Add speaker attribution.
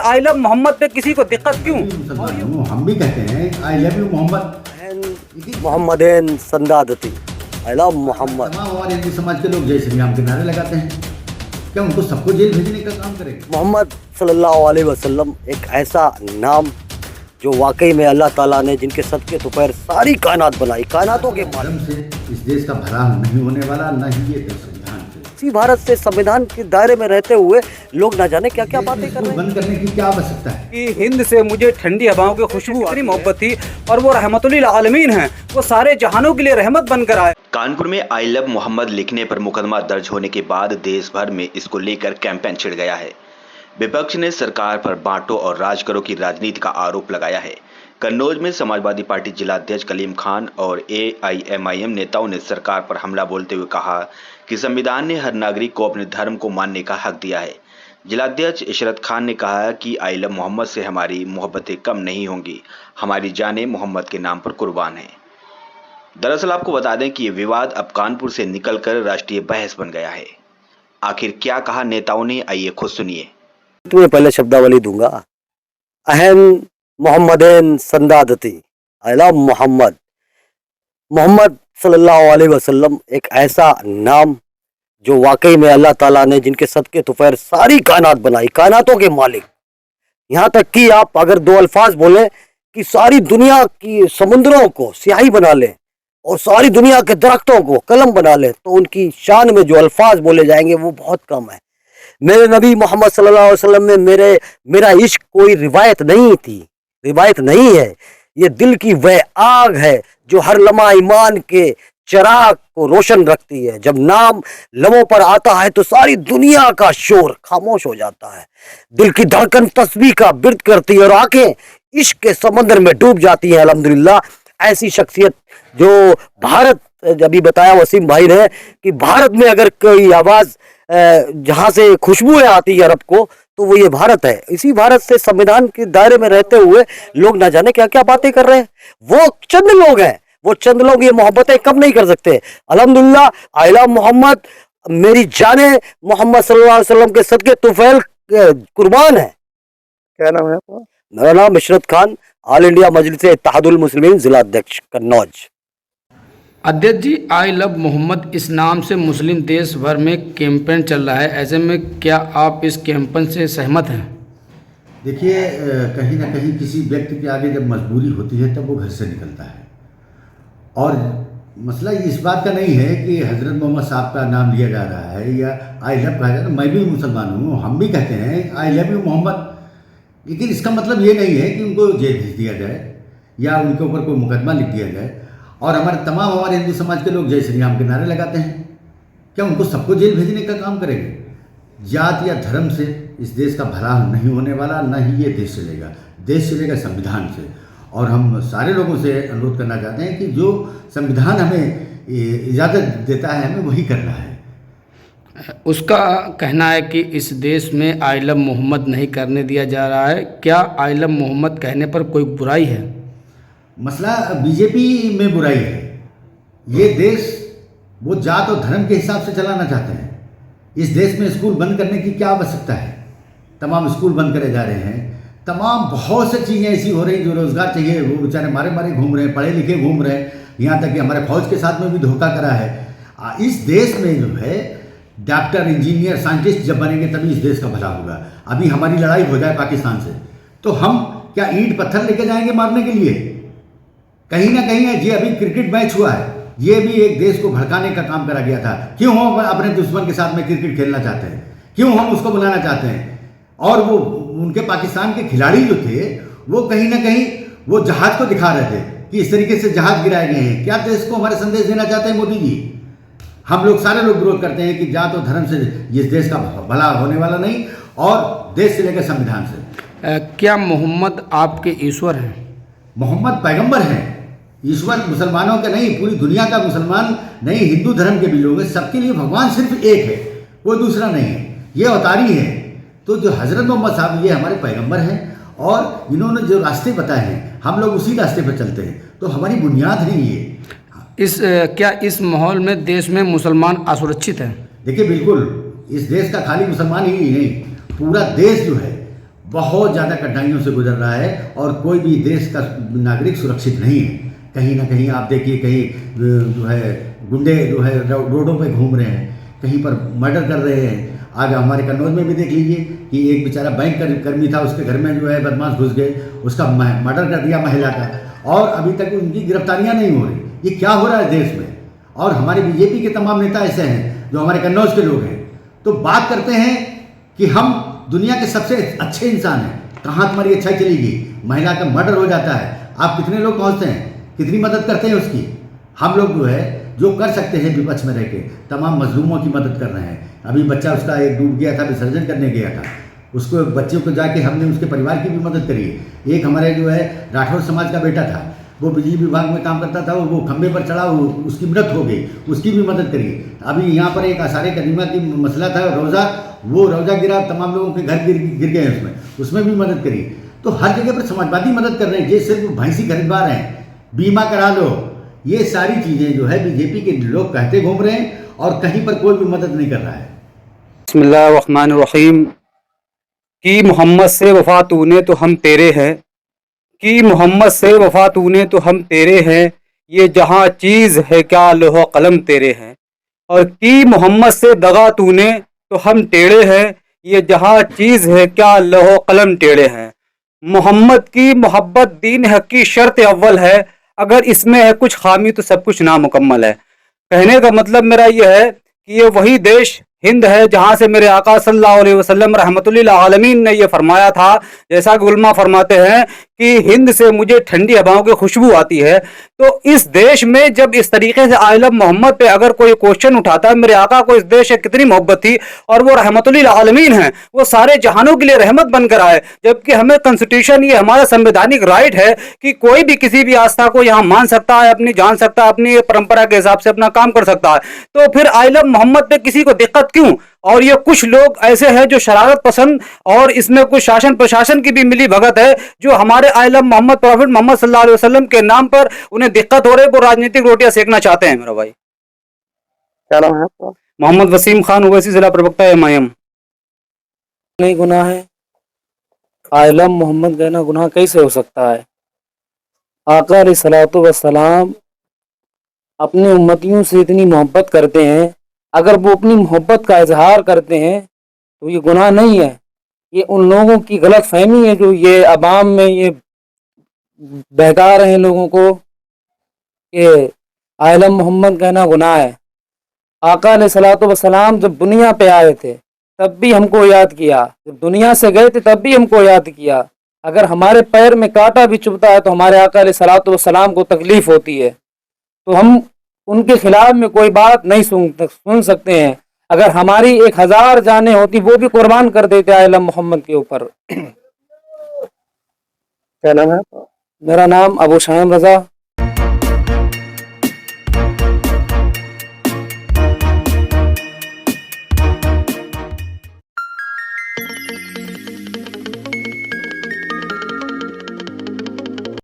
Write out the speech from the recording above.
Speaker 1: आई love Mohammad पे किसी को दिक्कत क्यों?
Speaker 2: हम भी कहते हैं आई लव यू मोहम्मद।
Speaker 3: मोहम्मदन संदादती, आई लव मोहम्मद।
Speaker 2: तमाम हमारे हिंदू समाज के लोग जय श्री राम के नारे लगाते हैं, क्या उनको सबको जेल भेजने का काम करेंगे?
Speaker 3: मोहम्मद सल्लल्लाहु अलैहि वसल्लम एक ऐसा नाम जो वाकई में अल्लाह ताला ने जिनके सदके तो पैर सारी कायनात बनाई, कायनातों के
Speaker 2: धर्म से इस देश का भला नहीं होने वाला, न ही ये संविधान से।
Speaker 3: इसी भारत से संविधान के दायरे में रहते हुए लोग ना जाने क्या क्या बातें कर रहे हैं।
Speaker 2: बंद करने की क्या आवश्यकता है?
Speaker 1: कि हिंद से मुझे ठंडी हवाओं की खुशबू इतनी मोहब्बत थी और वो रहमतुल्लिल आलमीन हैं, वो सारे जहानों के लिए रहमत बनकर आए।
Speaker 4: कानपुर में आई लव मोहम्मद लिखने पर मुकदमा दर्ज होने के बाद देश भर में इसको लेकर कैंपेन छिड़ गया है। विपक्ष ने सरकार पर बांटो और राज करो की राजनीति का आरोप लगाया है। कन्नौज में समाजवादी पार्टी जिलाध्यक्ष कलीम खान और AIMIM नेताओं ने सरकार पर हमला बोलते हुए कहा कि संविधान ने हर नागरिक को अपने धर्म को मानने का हक दिया है। जिलाध्यक्ष इशरत खान ने कहा कि आई लव मोहम्मद से हमारी मोहब्बतें कम नहीं होंगी, हमारी जानें मोहम्मद के नाम पर कुर्बान हैं। दरअसल आपको बता दें कि ये विवाद अब कानपुर से निकलकर राष्ट्रीय बहस बन गया है। आखिर क्या कहा नेताओं ने, आइए खुद सुनिए।
Speaker 3: तुम्हें पहले शब्दावली दूंगा, अहम मोहम्मदन संदादती, आई लव मोहम्मद। मोहम्मद सल्लल्लाहु अलैहि वसल्लम एक ऐसा नाम जो वाकई में अल्लाह ताला ने जिनके सदके तो पैर सारी कायनात बनाई, कायनातों के मालिक। यहाँ तक कि आप अगर दो अल्फाज बोले कि सारी दुनिया की समुद्रों को स्याही बना ले और सारी दुनिया के दरख्तों को कलम बना ले, तो उनकी शान में जो अल्फाज बोले जाएंगे वो बहुत कम है। मेरे नबी मोहम्मद सल्लल्लाहु अलैहि वसल्लम में मेरा इश्क कोई रिवायत नहीं थी, रिवायत नहीं है, ये दिल की वह आग है जो हर लम्हा ईमान के चिराग को रोशन रखती है। जब नाम लबों पर आता है तो सारी दुनिया का शोर खामोश हो जाता है, दिल की धड़कन तस्बीह का बिर्द करती है और आंखें इश्क के समंदर में डूब जाती हैं। अल्हम्दुलिल्लाह, ऐसी शख्सियत जो भारत, अभी बताया वसीम भाई ने कि भारत में अगर कोई आवाज जहां से खुशबुएं आती है अरब को, तो वो ये भारत है। इसी भारत से संविधान के दायरे में रहते हुए लोग ना जाने क्या क्या बातें कर रहे हैं। वो चंद लोग हैं, वो चंद लोग ये मोहब्बतें कम नहीं कर सकते। अल्हम्दुलिल्लाह, आई लव मोहम्मद, मेरी जाने मोहम्मद सल्लल्लाहु अलैहि वसल्लम के सदके तुफैल कुर्बान है।
Speaker 5: क्या नाम है आपका?
Speaker 3: मेरा नाम इशरत खान, ऑल इंडिया मजलिस इत्तेहादुल मुस्लिमीन जिलाध्यक्ष कन्नौज।
Speaker 5: अध्यक्ष जी, आई लव मोहम्मद इस नाम से मुस्लिम देश भर में कैंपेन चल रहा है, ऐसे में क्या आप इस कैंपेन से सहमत हैं?
Speaker 2: देखिए, कहीं ना कहीं किसी व्यक्ति के आगे जब मजबूरी होती है तब वो घर से निकलता है। और मसला इस बात का नहीं है कि हज़रत मोहम्मद साहब का नाम लिया जा रहा है या आई लव कहा जा रहा है। मैं भी मुसलमान हूँ, हम भी कहते हैं आई लव यू मोहम्मद, लेकिन इसका मतलब ये नहीं है कि उनको जेल भेज दिया जाए या उनके ऊपर कोई मुकदमा लिख दिया जाए। और हमारे हिंदू समाज के लोग जय श्री राम के नारे लगाते हैं, क्या उनको सबको जेल भेजने का काम करेंगे? जात या धर्म से इस देश का भला नहीं होने वाला, न ही ये देश चलेगा। देश चलेगा संविधान से। और हम सारे लोगों से अनुरोध करना चाहते हैं कि जो संविधान हमें इजाज़त देता है हमें वही करना है।
Speaker 5: उसका कहना है कि इस देश में आई लव मोहम्मद नहीं करने दिया जा रहा है। क्या आई लव मोहम्मद कहने पर कोई बुराई है?
Speaker 2: मसला बीजेपी में बुराई है। ये देश वो जात और धर्म के हिसाब से चलाना चाहते हैं। इस देश में स्कूल बंद करने की क्या आवश्यकता है? तमाम स्कूल बंद करे जा रहे हैं, तमाम बहुत सी चीज़ें ऐसी हो रही जो रोज़गार चाहिए वो बेचारे मारे मारे घूम रहे हैं, पढ़े लिखे घूम रहे हैं, यहाँ तक कि हमारे फौज के साथ में भी धोखा करा है। इस देश में जो है डॉक्टर, इंजीनियर, साइंटिस्ट जब बनेंगे तभी इस देश का भला होगा। अभी हमारी लड़ाई हो जाए पाकिस्तान से तो हम क्या ईंट पत्थर लेके जाएंगे मारने के लिए? कहीं ना कहीं है जी, अभी क्रिकेट मैच हुआ है, ये भी एक देश को भड़काने का काम करा गया था। क्यों हम अपने दुश्मन के साथ में क्रिकेट खेलना चाहते हैं? क्यों हम उसको बुलाना चाहते हैं? और वो उनके पाकिस्तान के खिलाड़ी जो थे वो कहीं ना कहीं वो जहाज को दिखा रहे थे कि इस तरीके से जहाज गिराए गए हैं। क्या देश को हमारे संदेश देना चाहते हैं मोदी जी? हम लोग सारे लोग विरोध करते हैं कि जात और धर्म से इस देश का भला होने वाला नहीं, और देश से लेकर संविधान से।
Speaker 5: क्या मोहम्मद आपके ईश्वर हैं?
Speaker 2: मोहम्मद पैगंबर हैं। ईश्वर मुसलमानों का नहीं, पूरी दुनिया का मुसलमान नहीं, हिंदू धर्म के भी लोग हैं, सबके लिए भगवान सिर्फ एक है, कोई दूसरा नहीं है, ये अवतारी है। तो जो हज़रत मोहम्मद साहब ये हमारे पैगंबर हैं और इन्होंने जो रास्ते बताए हैं हम लोग उसी रास्ते पर चलते हैं, तो हमारी बुनियाद है ये।
Speaker 5: क्या इस माहौल में देश में मुसलमान असुरक्षित हैं?
Speaker 2: देखिए, बिल्कुल इस देश का खाली मुसलमान ही नहीं, पूरा देश जो है बहुत ज़्यादा कठिनाइयों से गुजर रहा है और कोई भी देश का नागरिक सुरक्षित नहीं है। कहीं ना कहीं आप देखिए, कहीं जो है गुंडे जो है रोडों पे घूम रहे हैं, कहीं पर मर्डर कर रहे हैं। आगे हमारे कन्नौज में भी देख लीजिए कि एक बेचारा बैंक कर्मी था, उसके घर में जो है बदमाश घुस गए, उसका मर्डर कर दिया महिला का, और अभी तक उनकी गिरफ्तारियां नहीं हो रही। ये क्या हो रहा है देश में? और हमारे बीजेपी के तमाम नेता ऐसे हैं जो हमारे कन्नौज के लोग हैं, तो बात करते हैं कि हम दुनिया के सबसे अच्छे इंसान हैं। कहाँ तुम्हारी अच्छाई चलेगी? महिला का मर्डर हो जाता है, आप कितने लोग पहुँचते हैं, कितनी मदद करते हैं उसकी? हम लोग जो है जो कर सकते हैं विपक्ष में रह के तमाम मजलूमों की मदद कर रहे हैं। अभी बच्चा उसका एक डूब गया था, विसर्जन करने गया था, उसको बच्चे को जाके हमने उसके परिवार की भी मदद करी है। एक हमारे जो है राठौर समाज का बेटा था, वो बिजली विभाग में काम करता था, वो खंभे पर चढ़ा, उसकी मृत हो गई, उसकी भी मदद करी। अभी यहाँ पर एक आसारे करीमा की मसला था, रोज़ा, वो रोज़ा गिरा, तमाम लोगों के घर गिर गए उसमें भी मदद करी। तो हर जगह पर समाजवादी मदद कर रहे हैं। ये सिर्फ भैंसी खरीदवा रहे हैं, बीमा करा लो, ये सारी चीज़ें जो है बीजेपी के लोग कहते घूम रहे हैं और कहीं पर कोई भी मदद नहीं कर रहा है।
Speaker 1: बिस्मिल्लाहिर्रहमानिर्रहीम। कि मोहम्मद से वफ़ा तूने तो हम तेरे हैं, कि मोहम्मद से वफ़ा तूने तो हम तेरे हैं, ये जहाँ चीज़ है क्या लोहो कलम तेरे हैं। और कि मोहम्मद से दगा तूने तो हम टेढ़े हैं, ये जहाँ चीज़ है क्या लोहो कलम टेढ़े हैं। मोहम्मद की मोहब्बत दीन हक की शर्त अव्वल है, अगर इसमें है कुछ खामी तो सब कुछ नामुकम्मल है। कहने का मतलब मेरा यह है कि ये वही देश हिंद है जहाँ से मेरे आका सल्लल्लाहु अलैहि वसल्लम रहमतुल्लिल आलमीन ने ये फरमाया था, जैसा कि उलमा फरमाते हैं कि हिंद से मुझे ठंडी हवाओं की खुशबू आती है। तो इस देश में जब इस तरीके से आई लव मोहम्मद पे अगर कोई क्वेश्चन उठाता है, मेरे आका को इस देश से कितनी मोहब्बत थी और वो रहमतुल्लिल आलमीन हैं, वो सारे जहानों के लिए रहमत बनकर आए। जबकि हमें कॉन्स्टिट्यूशन, ये हमारा संवैधानिक राइट है कि कोई भी किसी भी आस्था को यहाँ मान सकता है, अपनी जान सकता है, अपनी परंपरा के हिसाब से अपना काम कर सकता है। तो फिर आई लव मोहम्मद पे किसी को दिक्कत क्यों? और ये कुछ लोग ऐसे हैं जो शरारत पसंद, और इसमें कुछ शासन प्रशासन की भी मिली भगत है, जो हमारे I love Muhammad prophet Muhammad सल्लल्लाहु अलैहि वसल्लम के नाम पर उन्हें दिक्कत हो रही है, वो राजनीतिक रोटियां सेकना चाहते हैं। मेरा भाई
Speaker 6: क्या नाम है आपका?
Speaker 1: मोहम्मद वसीम खान, ओवैसी जिला प्रवक्ता एमआईएम।
Speaker 6: नहीं गुनाह है, आलम मोहम्मद कहना गुनाह कैसे हो सकता है? आका अलैहिस्सलातु वस्सलाम अपने उम्मतियों से इतनी मोहब्बत करते हैं, अगर वो अपनी मोहब्बत का इजहार करते हैं तो ये गुनाह नहीं है। ये उन लोगों की गलत फहमी है जो ये अवाम में ये बहका रहे हैं लोगों को कि आलम मोहम्मद कहना गुनाह है। आका अलैहिस्सलातु वस्सलाम जब दुनिया पे आए थे तब भी हमको याद किया, जब दुनिया से गए थे तब भी हमको याद किया। अगर हमारे पैर में कांटा भी चुभता है तो हमारे आका अलैहिस्सलातु वस्सलाम को तकलीफ होती है, तो हम उनके खिलाफ में कोई बात नहीं सुन सकते हैं। अगर हमारी 1000 जानें होती वो भी कुर्बान कर देते आलम मोहम्मद के ऊपर।
Speaker 7: क्या नाम है आपका?
Speaker 6: मेरा नाम अबू शाम रजा।